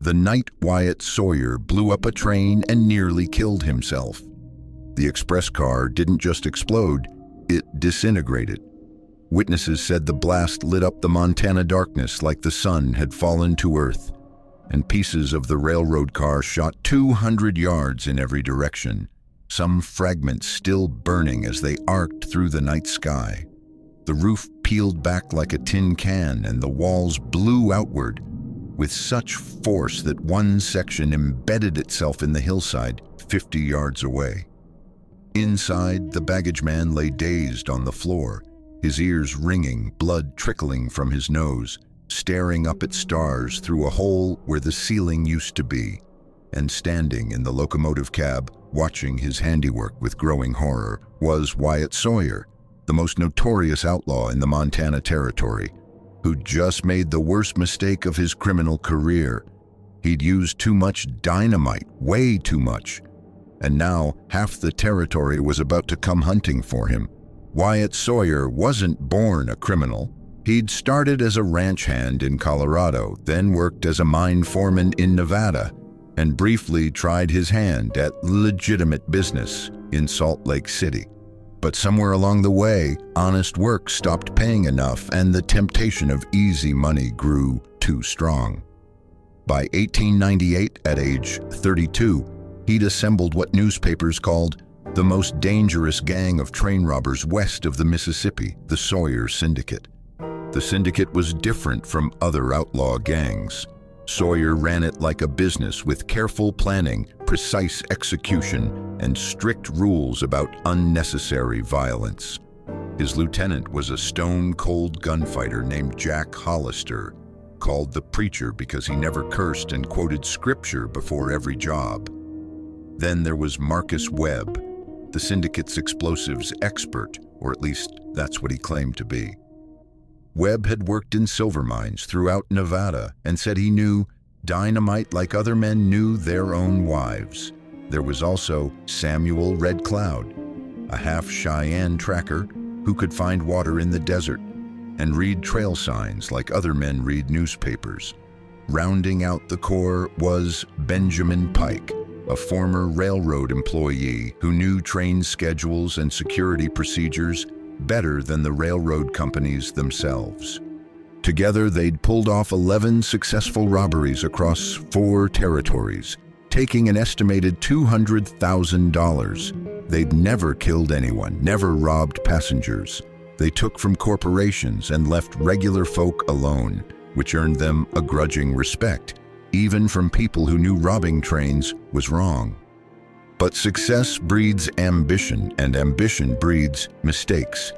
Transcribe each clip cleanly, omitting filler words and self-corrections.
The night Wyatt Sawyer blew up a train and nearly killed himself. The express car didn't just explode, it disintegrated. Witnesses said the blast lit up the Montana darkness like the sun had fallen to earth, and pieces of the railroad car shot 200 yards in every direction, some fragments still burning as they arced through the night sky. The roof peeled back like a tin can and the walls blew outward with such force that one section embedded itself in the hillside 50 yards away. Inside, the baggage man lay dazed on the floor, his ears ringing, blood trickling from his nose, staring up at stars through a hole where the ceiling used to be. And standing in the locomotive cab, watching his handiwork with growing horror, was Wyatt Sawyer, the most notorious outlaw in the Montana Territory, who'd just made the worst mistake of his criminal career. He'd used too much dynamite, way too much, and now half the territory was about to come hunting for him. Wyatt Sawyer wasn't born a criminal. He'd started as a ranch hand in Colorado, then worked as a mine foreman in Nevada, and briefly tried his hand at legitimate business in Salt Lake City. But somewhere along the way, honest work stopped paying enough and the temptation of easy money grew too strong. By 1898, at age 32, he'd assembled what newspapers called the most dangerous gang of train robbers west of the Mississippi, the Sawyer Syndicate. The syndicate was different from other outlaw gangs. Sawyer ran it like a business with careful planning, precise execution, and strict rules about unnecessary violence. His lieutenant was a stone-cold gunfighter named Jack Hollister, called the Preacher because he never cursed and quoted scripture before every job. Then there was Marcus Webb, the syndicate's explosives expert, or at least that's what he claimed to be. Webb had worked in silver mines throughout Nevada and said he knew dynamite like other men knew their own wives. There was also Samuel Red Cloud, a half Cheyenne tracker who could find water in the desert and read trail signs like other men read newspapers. Rounding out the core was Benjamin Pike, a former railroad employee who knew train schedules and security procedures better than the railroad companies themselves. Together, they'd pulled off 11 successful robberies across 4 territories, taking an estimated $200,000. They'd never killed anyone, never robbed passengers. They took from corporations and left regular folk alone, which earned them a grudging respect, even from people who knew robbing trains was wrong. But success breeds ambition, and ambition breeds mistakes.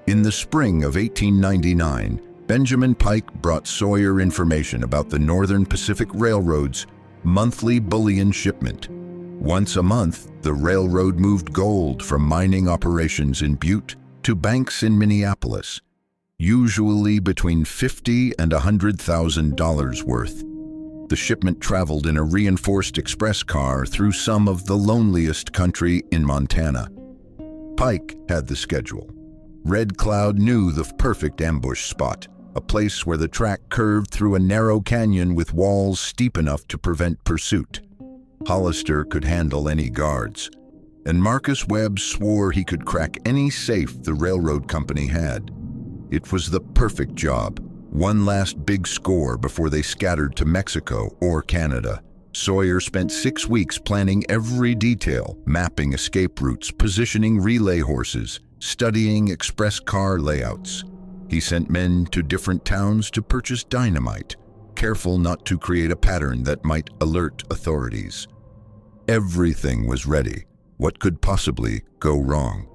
In the spring of 1899, Benjamin Pike brought Sawyer information about the Northern Pacific Railroad's monthly bullion shipment. Once a month, the railroad moved gold from mining operations in Butte to banks in Minneapolis, usually between $50,000 and $100,000 worth. The shipment traveled in a reinforced express car through some of the loneliest country in Montana. Pike had the schedule. Red Cloud knew the perfect ambush spot, a place where the track curved through a narrow canyon with walls steep enough to prevent pursuit. Hollister could handle any guards, and Marcus Webb swore he could crack any safe the railroad company had. It was the perfect job. One last big score before they scattered to Mexico or Canada. Sawyer spent 6 weeks planning every detail, mapping escape routes, positioning relay horses, studying express car layouts. He sent men to different towns to purchase dynamite, careful not to create a pattern that might alert authorities. Everything was ready. What could possibly go wrong?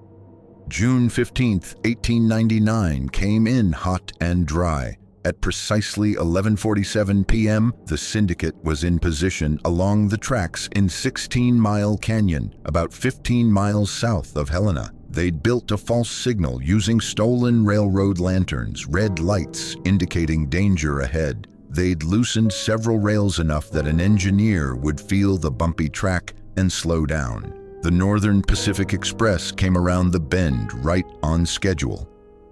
June 15th, 1899 came in hot and dry. At precisely 11:47 p.m., the syndicate was in position along the tracks in 16-Mile Canyon, about 15 miles south of Helena. They'd built a false signal using stolen railroad lanterns, red lights indicating danger ahead. They'd loosened several rails enough that an engineer would feel the bumpy track and slow down. The Northern Pacific Express came around the bend right on schedule.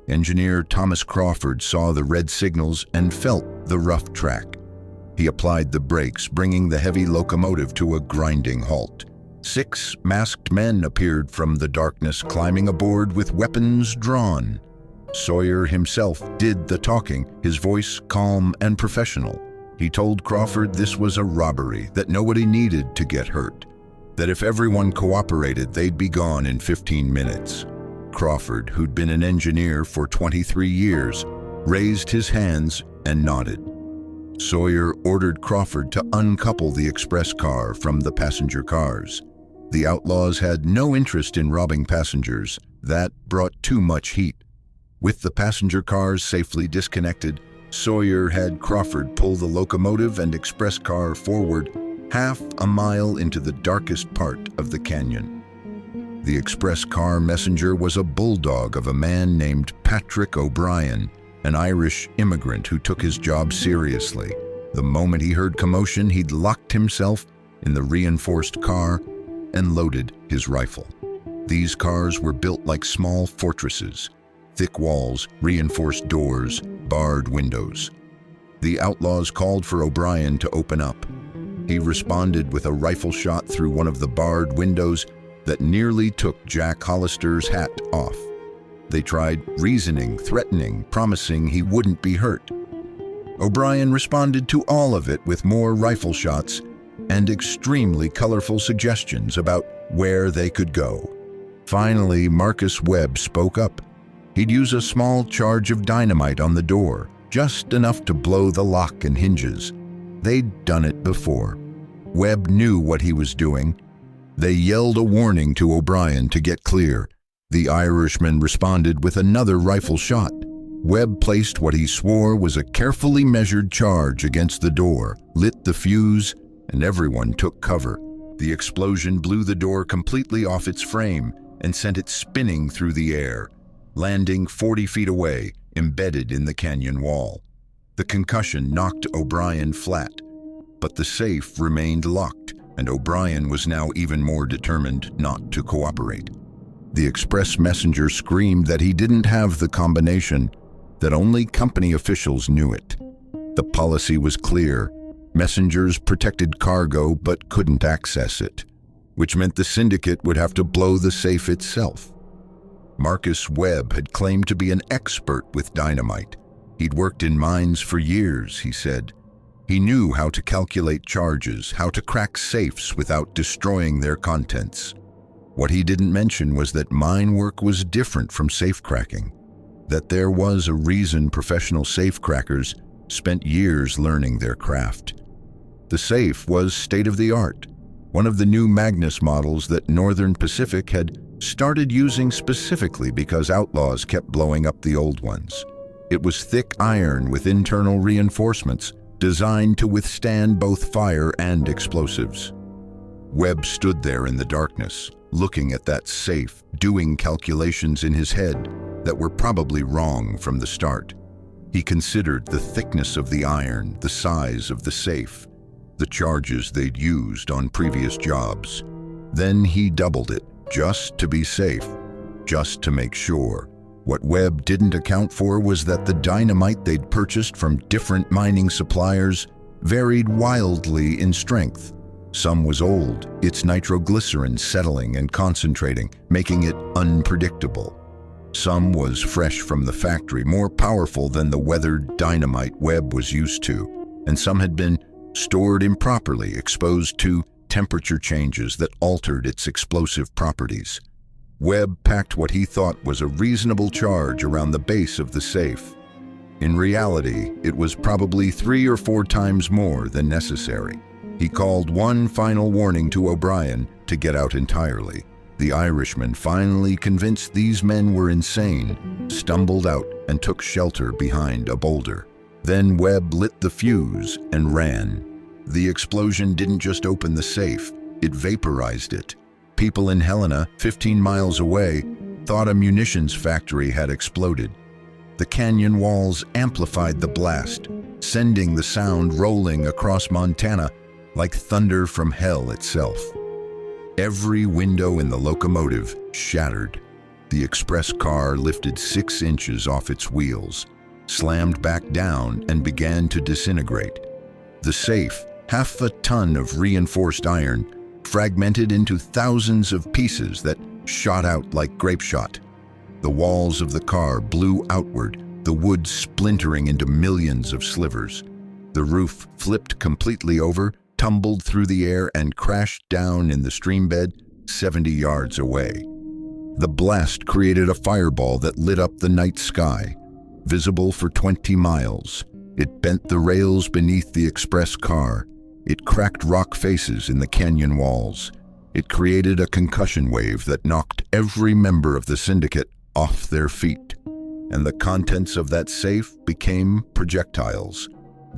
Engineer Thomas Crawford saw the red signals and felt the rough track. He applied the brakes, bringing the heavy locomotive to a grinding halt. 6 masked men appeared from the darkness, climbing aboard with weapons drawn. Sawyer himself did the talking, his voice calm and professional. He told Crawford this was a robbery, that nobody needed to get hurt, that if everyone cooperated, they'd be gone in 15 minutes. Crawford, who'd been an engineer for 23 years, raised his hands and nodded. Sawyer ordered Crawford to uncouple the express car from the passenger cars. The outlaws had no interest in robbing passengers. That brought too much heat. With the passenger cars safely disconnected, Sawyer had Crawford pull the locomotive and express car forward half a mile into the darkest part of the canyon. The express car messenger was a bulldog of a man named Patrick O'Brien, an Irish immigrant who took his job seriously. The moment he heard commotion, he'd locked himself in the reinforced car and loaded his rifle. These cars were built like small fortresses, thick walls, reinforced doors, barred windows. The outlaws called for O'Brien to open up. He responded with a rifle shot through one of the barred windows that nearly took Jack Hollister's hat off. They tried reasoning, threatening, promising he wouldn't be hurt. O'Brien responded to all of it with more rifle shots and extremely colorful suggestions about where they could go. Finally, Marcus Webb spoke up. He'd use a small charge of dynamite on the door, just enough to blow the lock and hinges. They'd done it before. Webb knew what he was doing. They yelled a warning to O'Brien to get clear. The Irishman responded with another rifle shot. Webb placed what he swore was a carefully measured charge against the door, lit the fuse, and everyone took cover. The explosion blew the door completely off its frame and sent it spinning through the air, landing 40 feet away, embedded in the canyon wall. The concussion knocked O'Brien flat, but the safe remained locked, and O'Brien was now even more determined not to cooperate. The express messenger screamed that he didn't have the combination, that only company officials knew it. The policy was clear. Messengers protected cargo but couldn't access it, which meant the syndicate would have to blow the safe itself. Marcus Webb had claimed to be an expert with dynamite. He'd worked in mines for years, he said. He knew how to calculate charges, how to crack safes without destroying their contents. What he didn't mention was that mine work was different from safe cracking, that there was a reason professional safe crackers spent years learning their craft. The safe was state-of-the-art, one of the new Magnus models that Northern Pacific had started using specifically because outlaws kept blowing up the old ones. It was thick iron with internal reinforcements designed to withstand both fire and explosives. Webb stood there in the darkness, looking at that safe, doing calculations in his head that were probably wrong from the start. He considered the thickness of the iron, the size of the safe, the charges they'd used on previous jobs. Then he doubled it, just to be safe, just to make sure. What Webb didn't account for was that the dynamite they'd purchased from different mining suppliers varied wildly in strength. Some was old, its nitroglycerin settling and concentrating, making it unpredictable. Some was fresh from the factory, more powerful than the weathered dynamite Webb was used to, and some had been stored improperly, exposed to temperature changes that altered its explosive properties. Webb packed what he thought was a reasonable charge around the base of the safe. In reality, it was probably 3 or 4 times more than necessary. He called one final warning to O'Brien to get out entirely. The Irishman, finally convinced these men were insane, stumbled out and took shelter behind a boulder. Then Webb lit the fuse and ran. The explosion didn't just open the safe, it vaporized it. People in Helena, 15 miles away, thought a munitions factory had exploded. The canyon walls amplified the blast, sending the sound rolling across Montana like thunder from hell itself. Every window in the locomotive shattered. The express car lifted 6 inches off its wheels, slammed back down, and began to disintegrate. The safe, half a ton of reinforced iron, fragmented into thousands of pieces that shot out like grape shot. The walls of the car blew outward, the wood splintering into millions of slivers. The roof flipped completely over, tumbled through the air, and crashed down in the stream bed 70 yards away. The blast created a fireball that lit up the night sky, visible for 20 miles. It bent the rails beneath the express car. It cracked rock faces in the canyon walls. It created a concussion wave that knocked every member of the syndicate off their feet. And the contents of that safe became projectiles.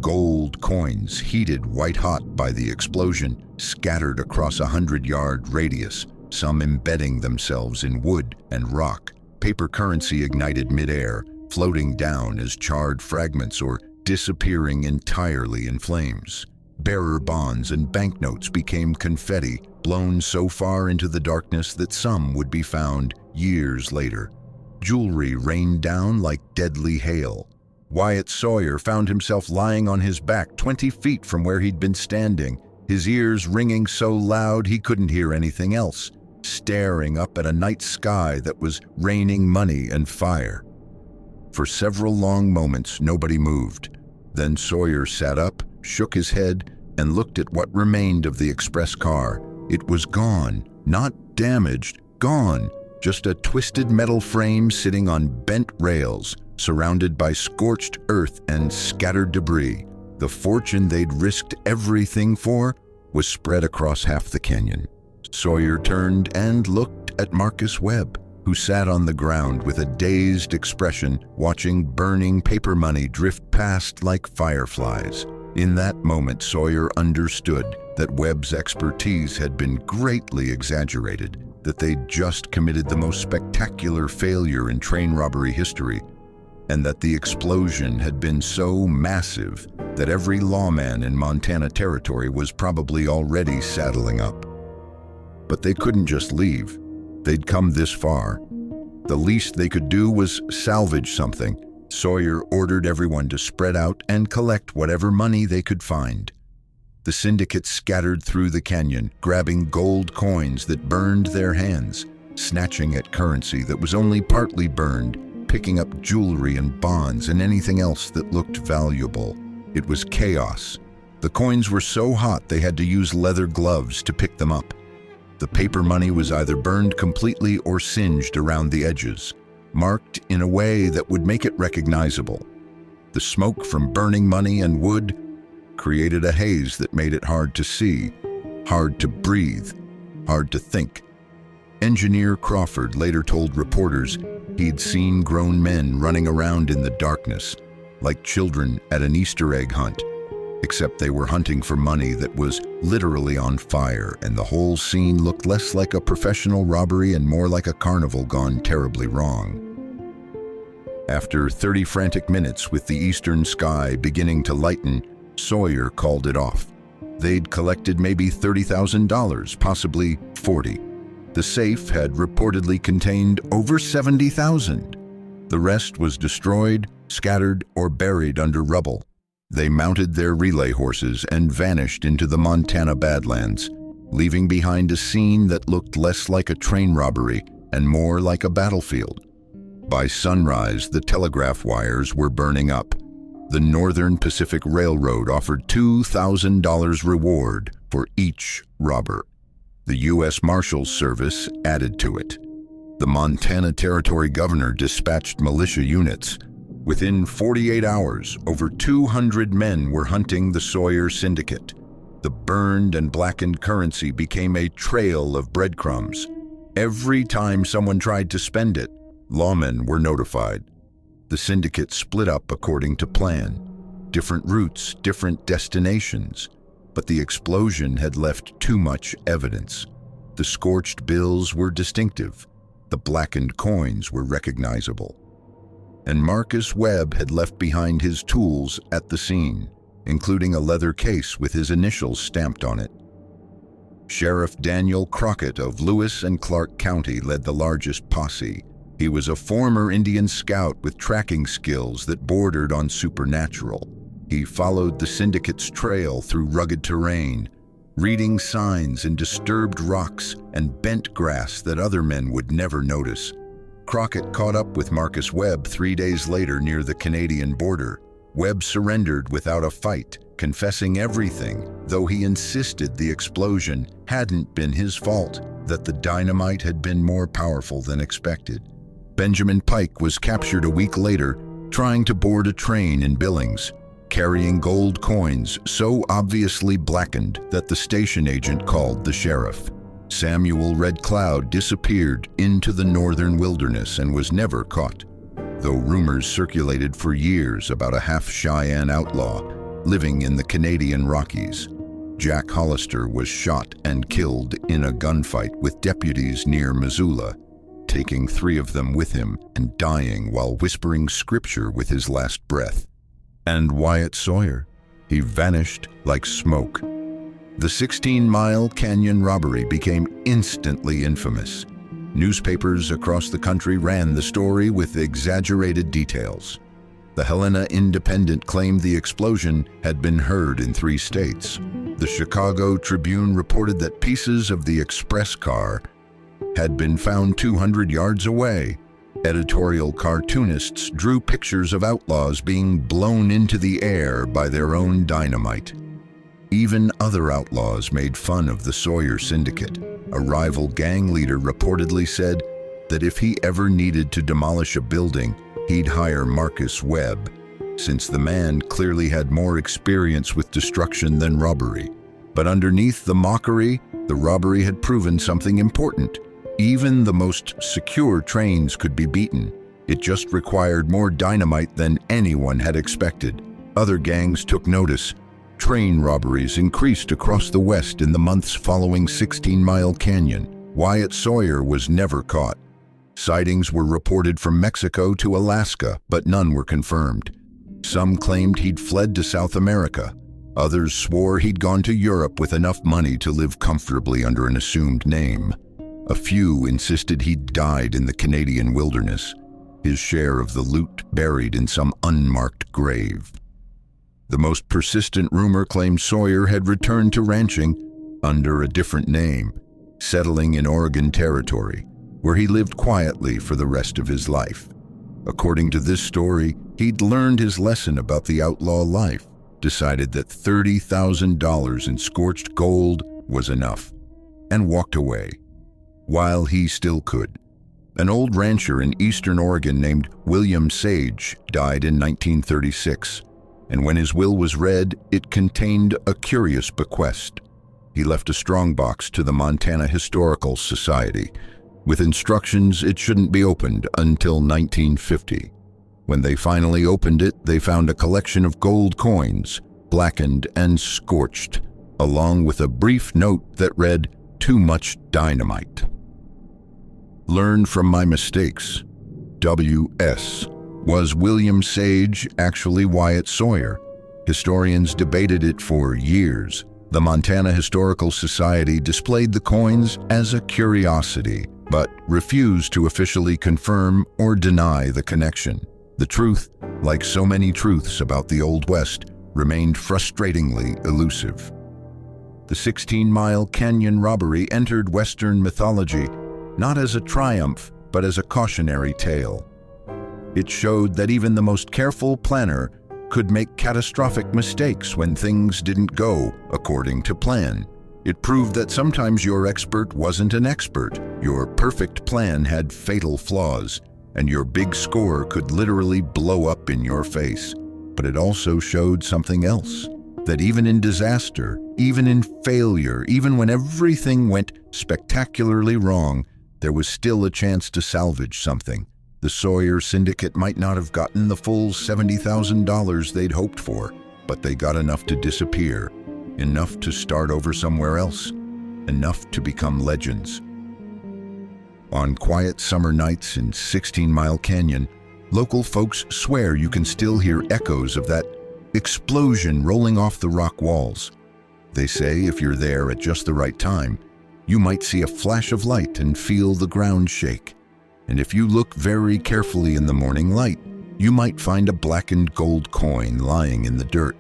Gold coins, heated white-hot by the explosion, scattered across a 100-yard radius, some embedding themselves in wood and rock. Paper currency ignited midair, floating down as charred fragments or disappearing entirely in flames. Bearer bonds and banknotes became confetti, blown so far into the darkness that some would be found years later. Jewelry rained down like deadly hail. Wyatt Sawyer found himself lying on his back 20 feet from where he'd been standing, his ears ringing so loud he couldn't hear anything else, staring up at a night sky that was raining money and fire. For several long moments, nobody moved. Then Sawyer sat up, shook his head, and looked at what remained of the express car. It was gone, not damaged, gone. Just a twisted metal frame sitting on bent rails, surrounded by scorched earth and scattered debris. The fortune they'd risked everything for was spread across half the canyon. Sawyer turned and looked at Marcus Webb, who sat on the ground with a dazed expression, watching burning paper money drift past like fireflies. In that moment, Sawyer understood that Webb's expertise had been greatly exaggerated, that they'd just committed the most spectacular failure in train robbery history, and that the explosion had been so massive that every lawman in Montana Territory was probably already saddling up. But they couldn't just leave. They'd come this far. The least they could do was salvage something. Sawyer ordered everyone to spread out and collect whatever money they could find. The syndicate scattered through the canyon, grabbing gold coins that burned their hands, snatching at currency that was only partly burned, picking up jewelry and bonds and anything else that looked valuable. It was chaos. The coins were so hot they had to use leather gloves to pick them up. The paper money was either burned completely or singed around the edges, marked in a way that would make it recognizable. The smoke from burning money and wood created a haze that made it hard to see, hard to breathe, hard to think. Engineer Crawford later told reporters he'd seen grown men running around in the darkness, like children at an Easter egg hunt, except they were hunting for money that was literally on fire, and the whole scene looked less like a professional robbery and more like a carnival gone terribly wrong. After 30 frantic minutes with the eastern sky beginning to lighten, Sawyer called it off. They'd collected maybe $30,000, possibly 40. The safe had reportedly contained over 70,000. The rest was destroyed, scattered, or buried under rubble. They mounted their relay horses and vanished into the Montana Badlands, leaving behind a scene that looked less like a train robbery and more like a battlefield. By sunrise, the telegraph wires were burning up. The Northern Pacific Railroad offered $2,000 reward for each robber. The U.S. Marshals Service added to it. The Montana Territory governor dispatched militia units. Within 48 hours, over 200 men were hunting the Sawyer Syndicate. The burned and blackened currency became a trail of breadcrumbs. Every time someone tried to spend it, lawmen were notified. The syndicate split up according to plan. Different routes, different destinations. But the explosion had left too much evidence. The scorched bills were distinctive. The blackened coins were recognizable. And Marcus Webb had left behind his tools at the scene, including a leather case with his initials stamped on it. Sheriff Daniel Crockett of Lewis and Clark County led the largest posse. He was a former Indian scout with tracking skills that bordered on supernatural. He followed the syndicate's trail through rugged terrain, reading signs in disturbed rocks and bent grass that other men would never notice. Crockett caught up with Marcus Webb 3 days later near the Canadian border. Webb surrendered without a fight, confessing everything, though he insisted the explosion hadn't been his fault, that the dynamite had been more powerful than expected. Benjamin Pike was captured a week later, trying to board a train in Billings, carrying gold coins so obviously blackened that the station agent called the sheriff. Samuel Red Cloud disappeared into the northern wilderness and was never caught, though rumors circulated for years about a half-Cheyenne outlaw living in the Canadian Rockies. Jack Hollister was shot and killed in a gunfight with deputies near Missoula, taking 3 of them with him and dying while whispering scripture with his last breath. And Wyatt Sawyer, he vanished like smoke. The 16-Mile Canyon robbery became instantly infamous. Newspapers across the country ran the story with exaggerated details. The Helena Independent claimed the explosion had been heard in 3 states. The Chicago Tribune reported that pieces of the express car had been found 200 yards away. Editorial cartoonists drew pictures of outlaws being blown into the air by their own dynamite. Even other outlaws made fun of the Sawyer Syndicate. A rival gang leader reportedly said that if he ever needed to demolish a building, he'd hire Marcus Webb, since the man clearly had more experience with destruction than robbery. But underneath the mockery, the robbery had proven something important. Even the most secure trains could be beaten. It just required more dynamite than anyone had expected. Other gangs took notice. Train robberies increased across the West in the months following 16-Mile Canyon. Wyatt Sawyer was never caught. Sightings were reported from Mexico to Alaska, but none were confirmed. Some claimed he'd fled to South America. Others swore he'd gone to Europe with enough money to live comfortably under an assumed name. A few insisted he'd died in the Canadian wilderness, his share of the loot buried in some unmarked grave. The most persistent rumor claimed Sawyer had returned to ranching under a different name, settling in Oregon Territory, where he lived quietly for the rest of his life. According to this story, he'd learned his lesson about the outlaw life, decided that $30,000 in scorched gold was enough, and walked away. While he still could. An old rancher in eastern Oregon named William Sage died in 1936, and when his will was read, it contained a curious bequest. He left a strongbox to the Montana Historical Society, with instructions it shouldn't be opened until 1950. When they finally opened it, they found a collection of gold coins, blackened and scorched, along with a brief note that read, "Too much dynamite." Learn from my mistakes. W.S. Was William Sage actually Wyatt Sawyer? Historians debated it for years. The Montana Historical Society displayed the coins as a curiosity, but refused to officially confirm or deny the connection. The truth, like so many truths about the Old West, remained frustratingly elusive. The 16-Mile Canyon robbery entered Western mythology not as a triumph, but as a cautionary tale. It showed that even the most careful planner could make catastrophic mistakes when things didn't go according to plan. It proved that sometimes your expert wasn't an expert, your perfect plan had fatal flaws, and your big score could literally blow up in your face. But it also showed something else, that even in disaster, even in failure, even when everything went spectacularly wrong, there was still a chance to salvage something. The Sawyer Syndicate might not have gotten the full $70,000 they'd hoped for, but they got enough to disappear, enough to start over somewhere else, enough to become legends. On quiet summer nights in 16-Mile Canyon, local folks swear you can still hear echoes of that explosion rolling off the rock walls. They say if you're there at just the right time, you might see a flash of light and feel the ground shake. And if you look very carefully in the morning light, you might find a blackened gold coin lying in the dirt.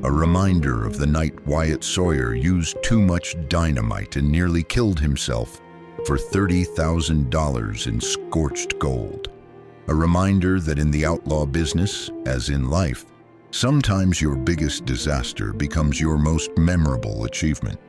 A reminder of the night Wyatt Sawyer used too much dynamite and nearly killed himself for $30,000 in scorched gold. A reminder that in the outlaw business, as in life, sometimes your biggest disaster becomes your most memorable achievement.